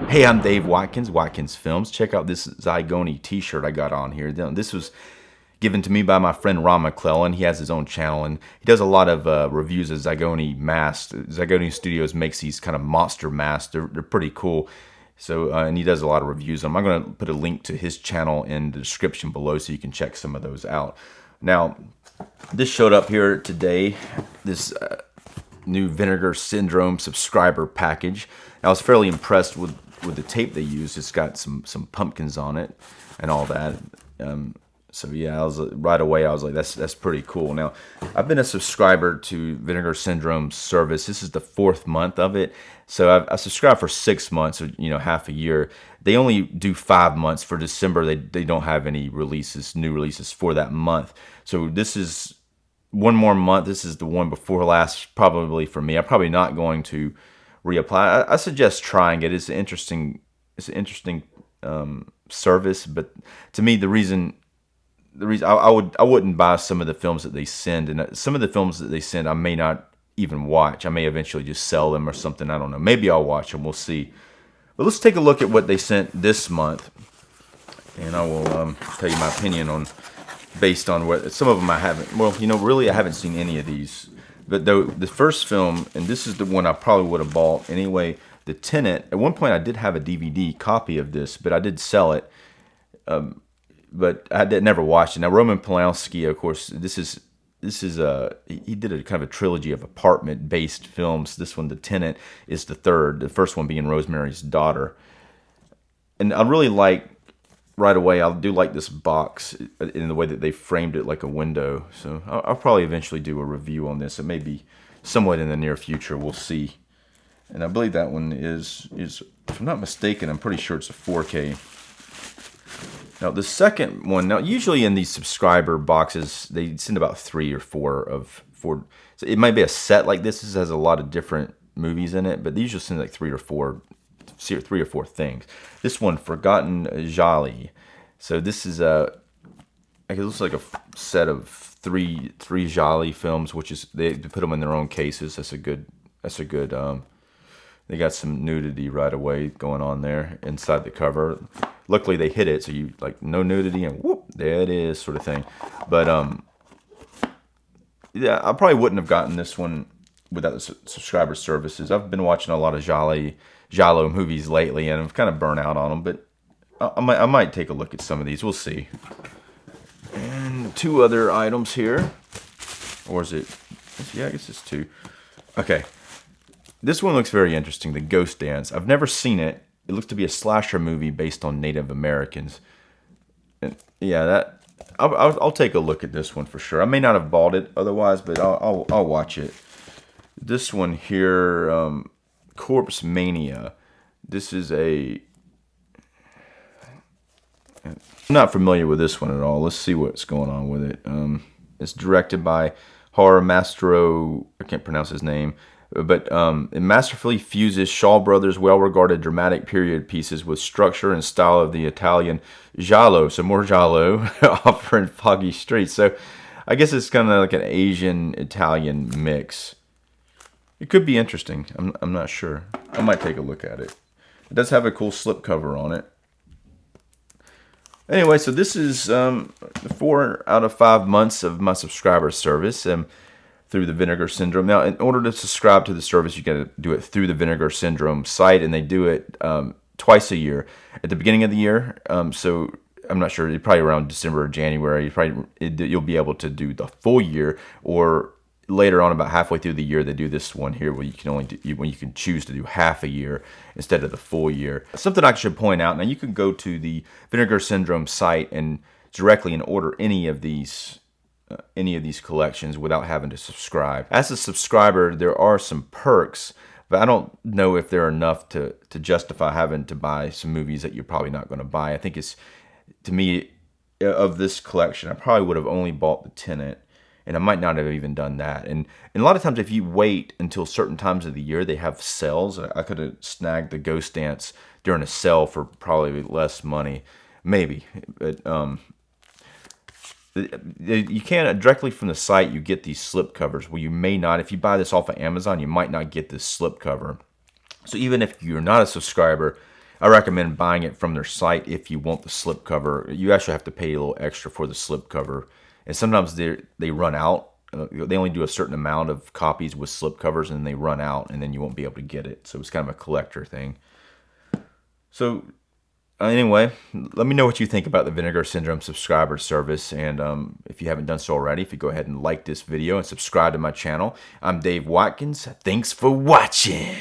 Hey, I'm Dave Watkins, Watkins Films. Check out this Zygoni t-shirt I got on here. This was given to me by my friend Ron McClellan. He has his own channel, and he does a lot of reviews of Zygoni masks. Zygoni Studios makes these kind of monster masks. They're pretty cool. So, and he does a lot of reviews. I'm going to put a link to his channel in the description below so you can check some of those out. Now, this showed up here today, this new Vinegar Syndrome subscriber package. I was fairly impressed with the tape they used. It's got some pumpkins on it and all that. So yeah, right away I was like, that's pretty cool. Now, I've been a subscriber to Vinegar Syndrome service. This is the 4th month of it. So I've subscribed for 6 months, or half a year. They only do 5 months. For December, they don't have any new releases for that month. So this is one more month. This is the one before last, probably for me. I'm probably not going to reapply. I suggest trying it. It's an interesting service, but to me, the reason I wouldn't buy some of the films that they send, and some of the films that they send I may not even watch. I may eventually just sell them or something. I don't know. Maybe I'll watch them. We'll see. But let's take a look at what they sent this month, and I will tell you my opinion on, based on what some of them I haven't. Well, really I haven't seen any of these. But though the first film, and this is the one I probably would have bought anyway, The Tenant. At one point I did have a DVD copy of this, but I did sell it. But I never watched it. Now Roman Polanski, of course, this is he did a kind of a trilogy of apartment-based films. This one, The Tenant, is the third. The first one being Rosemary's Daughter. And I really like, right away, I do like this box in the way that they framed it like a window. So I'll probably eventually do a review on this. It may be somewhat in the near future. We'll see. And I believe that one is if I'm not mistaken, I'm pretty sure it's a 4K. Now the second one, now usually in these subscriber boxes, they send about 3 or 4 so it might be a set like this. This has a lot of different movies in it, but they usually send like 3 or 4 things. This one, Forgotten Jolly. So this is it looks like a set of three Jolly films, which is they put them in their own cases. That's a good. They got some nudity right away going on there inside the cover. Luckily they hit it, so you like no nudity and whoop, there it is, sort of thing. But yeah, I probably wouldn't have gotten this one without the subscriber services. I've been watching a lot of Giallo movies lately, and I've kind of burnt out on them. But I might take a look at some of these. We'll see. And 2 other items here, or is it? Yeah, I guess it's 2. Okay. This one looks very interesting, The Ghost Dance. I've never seen it. It looks to be a slasher movie based on Native Americans. And yeah, I'll take a look at this one for sure. I may not have bought it otherwise, but I'll watch it. This one here, Corpse Mania. This is I'm not familiar with this one at all. Let's see what's going on with it. It's directed by horror Mastro. I can't pronounce his name. But it masterfully fuses Shaw Brothers' well-regarded dramatic period pieces with structure and style of the Italian giallo. So more giallo, offering foggy streets. So I guess it's kind of like an Asian-Italian mix. It could be interesting. I'm not sure. I might take a look at it. It does have a cool slipcover on it. Anyway, so this is 4 out of 5 months of my subscriber service. Through the Vinegar Syndrome. Now, in order to subscribe to the service, you got to do it through the Vinegar Syndrome site, and they do it twice a year. At the beginning of the year, so I'm not sure, probably around December or January, you'll be able to do the full year, or later on, about halfway through the year, they do this one here where you can when you can choose to do half a year instead of the full year. Something I should point out. Now, you can go to the Vinegar Syndrome site and directly order any of these collections without having to subscribe. As a subscriber, there are some perks, but I don't know if they're enough to justify having to buy some movies that you're probably not going to buy. I think it's, to me, of this collection, I probably would have only bought The Tenant, and I might not have even done that. And a lot of times, if you wait until certain times of the year, they have sales. I could have snagged The Ghost Dance during a sale for probably less money, maybe, but you can't directly from the site. You get these slip covers. Well, you may not. If you buy this off of Amazon, you might not get this slip cover. So even if you're not a subscriber, I recommend buying it from their site if you want the slipcover. You actually have to pay a little extra for the slipcover, and sometimes they run out. They only do a certain amount of copies with slipcovers, and then they run out, and then you won't be able to get it. So it's kind of a collector thing. So anyway, let me know what you think about the Vinegar Syndrome subscriber service. And if you haven't done so already, if you go ahead and like this video and subscribe to my channel. I'm Dave Watkins. Thanks for watching.